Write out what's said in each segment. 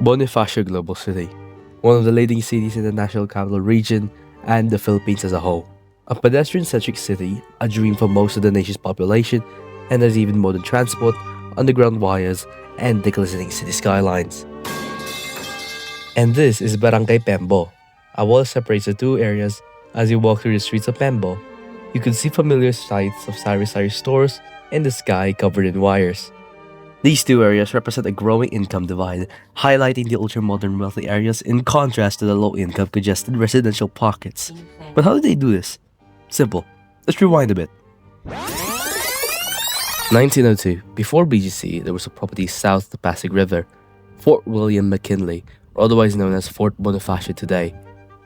Bonifacio Global City, one of the leading cities in the National Capital Region and the Philippines as a whole. A pedestrian-centric city, a dream for most of the nation's population, and has even modern transport, underground wires, and the glistening city skylines. And this is Barangay Pembo. A wall separates the two areas. As you walk through the streets of Pembo, you can see familiar sights of sari-sari stores and the sky covered in wires. These two areas represent a growing income divide, highlighting the ultra-modern wealthy areas in contrast to the low-income congested residential pockets. But how do they do this? Simple. Let's rewind a bit. 1902, before BGC, there was a property south of the Pasig River, Fort William McKinley, or otherwise known as Fort Bonifacio today.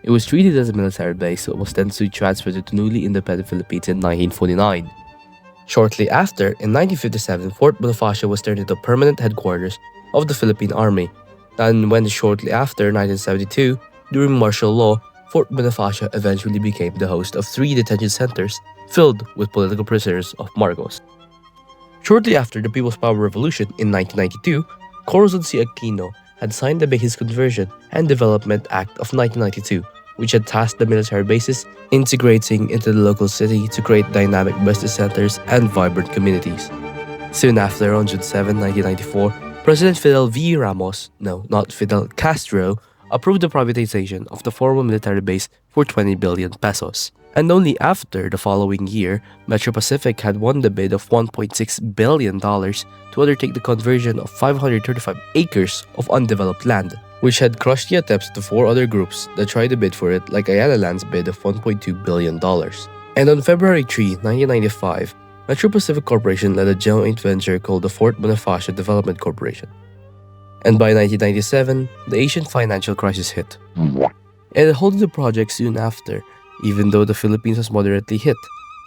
It was treated as a military base, so it was then soon transferred to the newly independent Philippines in 1949. Shortly after, in 1957, Fort Bonifacio was turned into permanent headquarters of the Philippine Army. And when shortly after, 1972, during martial law, Fort Bonifacio eventually became the host of 3 detention centers filled with political prisoners of Marcos. Shortly after the People's Power Revolution in 1992, Corazon C. Aquino had signed the Bases Conversion and Development Act of 1992, which had tasked the military bases integrating into the local city to create dynamic business centers and vibrant communities. Soon after, on June 7, 1994, President Fidel Castro, approved the privatization of the former military base for 20 billion pesos. And only after the following year, Metro Pacific had won the bid of $1.6 billion to undertake the conversion of 535 acres of undeveloped land, which had crushed the attempts of the 4 other groups that tried to bid for it, like Ayala Land's bid of $1.2 billion. And on February 3, 1995, Metro Pacific Corporation led a joint venture called the Fort Bonifacio Development Corporation. And by 1997, the Asian financial crisis hit. And holding the project soon after, even though the Philippines was moderately hit,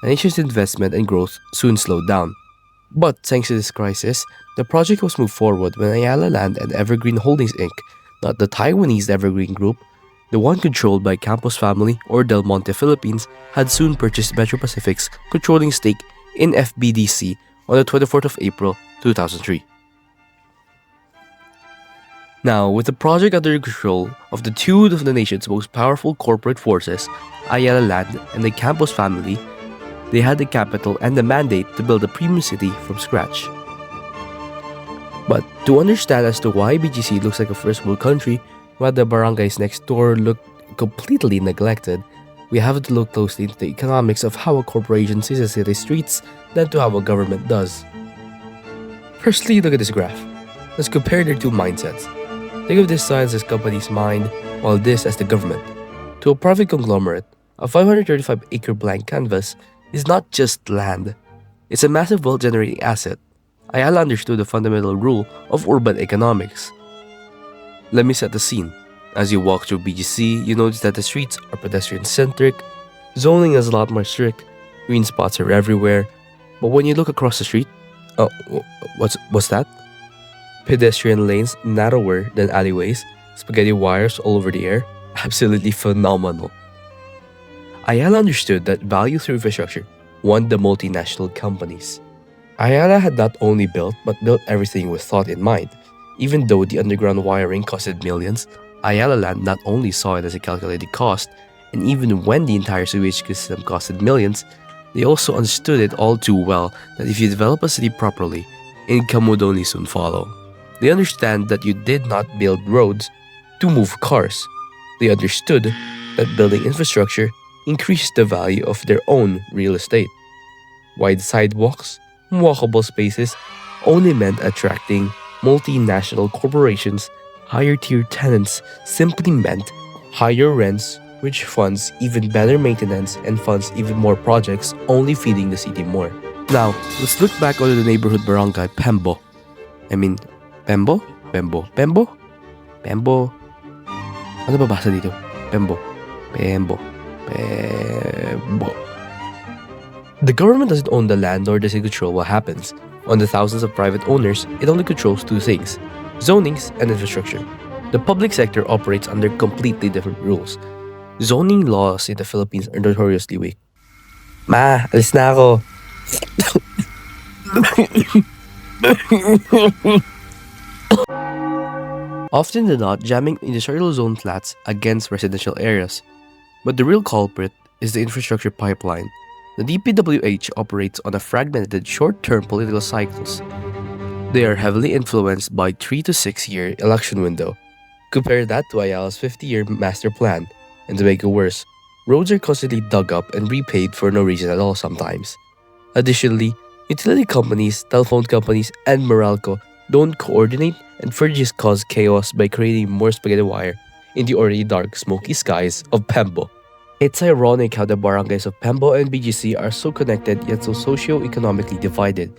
the nation's investment and growth soon slowed down. But thanks to this crisis, the project was moved forward when Ayala Land and Evergreen Holdings Inc., not the Taiwanese Evergreen Group, the one controlled by Campos family or Del Monte Philippines, had soon purchased Metro Pacific's controlling stake in FBDC on the 24th of April 2003. Now, with the project under control of the 2 of the nation's most powerful corporate forces, Ayala Land and the Campos family, they had the capital and the mandate to build a premium city from scratch. But to understand as to why BGC looks like a first world country, while the barangays next door look completely neglected, we have to look closely into the economics of how a corporation sees a city's streets than to how a government does. Firstly, look at this graph. Let's compare their 2 mindsets. Think of this side as company's mind, while this as the government. To a private conglomerate, a 535-acre blank canvas is not just land. It's a massive wealth-generating asset. Ayala understood the fundamental rule of urban economics. Let me set the scene. As you walk through BGC, you notice that the streets are pedestrian-centric, zoning is a lot more strict, green spots are everywhere, but when you look across the street, what's that? Pedestrian lanes narrower than alleyways, spaghetti wires all over the air, absolutely phenomenal. Ayala understood that value through infrastructure won the multinational companies. Ayala had not only built everything with thought in mind. Even though the underground wiring costed millions, Ayala Land not only saw it as a calculated cost, and even when the entire sewage system costed millions, they also understood it all too well that if you develop a city properly, income would only soon follow. They understand that you did not build roads to move cars. They understood that building infrastructure increased the value of their own real estate. Wide sidewalks, walkable spaces only meant attracting multinational corporations. Higher tier tenants simply meant higher rents, which funds even better maintenance and funds even more projects, only feeding the city more. Now, let's look back on the neighborhood barangay Pembo. Pembo? Ano babasa dito? Pembo. The government doesn't own the land nor does it control what happens. On the thousands of private owners, it only controls 2 things: zonings and infrastructure. The public sector operates under completely different rules. Zoning laws in the Philippines are notoriously weak. Ma, alis na ako. often than not jamming industrial zone flats against residential areas. But the real culprit is the infrastructure pipeline. The DPWH operates on a fragmented short-term political cycles. They are heavily influenced by 3 to 6 year election window. Compare that to Ayala's 50-year master plan, and to make it worse, roads are constantly dug up and repaid for no reason at all sometimes. Additionally, utility companies, telephone companies, and Meralco don't coordinate and further just cause chaos by creating more spaghetti wire in the already dark, smoky skies of Pembo. It's ironic how the barangays of Pembo and BGC are so connected yet so socio-economically divided.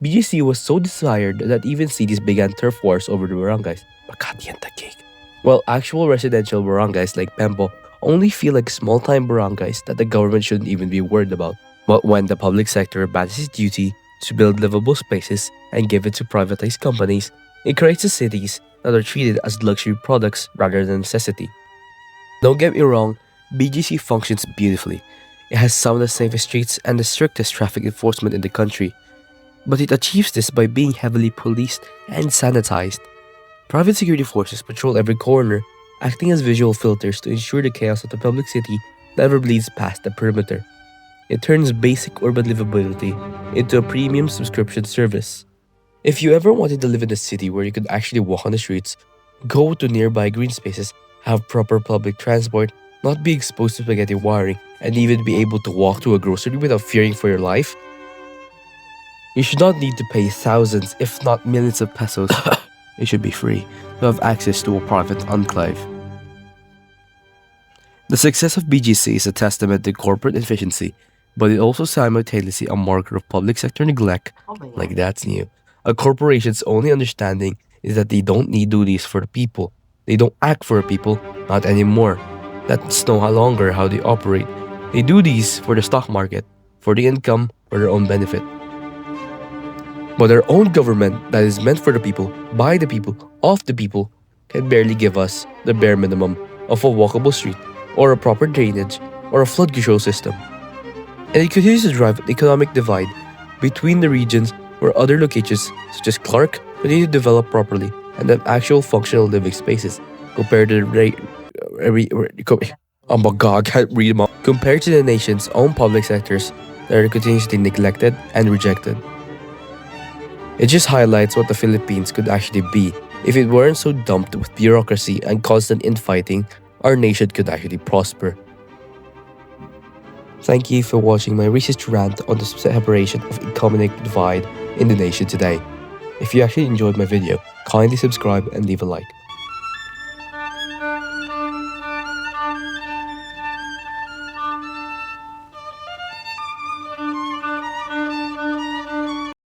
BGC was so desired that even cities began turf wars over the barangays, Makati and Taguig. While actual residential barangays like Pembo only feel like small-time barangays that the government shouldn't even be worried about. But when the public sector abandons its duty to build livable spaces and give it to privatized companies, it creates cities that are treated as luxury products rather than necessity. Don't get me wrong, BGC functions beautifully. It has some of the safest streets and the strictest traffic enforcement in the country. But it achieves this by being heavily policed and sanitized. Private security forces patrol every corner, acting as visual filters to ensure the chaos of the public city never bleeds past the perimeter. It turns basic urban livability into a premium subscription service. If you ever wanted to live in a city where you could actually walk on the streets, go to nearby green spaces, have proper public transport, not be exposed to spaghetti wiring, and even be able to walk to a grocery without fearing for your life, you should not need to pay thousands, if not millions of pesos. It should be free to have access to a private enclave. The success of BGC is a testament to corporate efficiency, but it also simultaneously a marker of public sector neglect. Like that's new. A corporation's only understanding is that they don't need duties for the people. They don't act for the people, not anymore. That's no longer how they operate. They do these for the stock market, for the income, for their own benefit. But our own government that is meant for the people, by the people, of the people, can barely give us the bare minimum of a walkable street, or a proper drainage, or a flood control system. And it continues to drive an economic divide between the regions where other locations, such as Clark, continue to develop properly and have actual functional living spaces compared to oh my god, I can't read them all. Compared to the nation's own public sectors that are continuously neglected and rejected. It just highlights what the Philippines could actually be. If it weren't so dumped with bureaucracy and constant infighting, our nation could actually prosper. Thank you for watching my research rant on the separation of economic divide in the nation today. If you actually enjoyed my video, kindly subscribe and leave a like.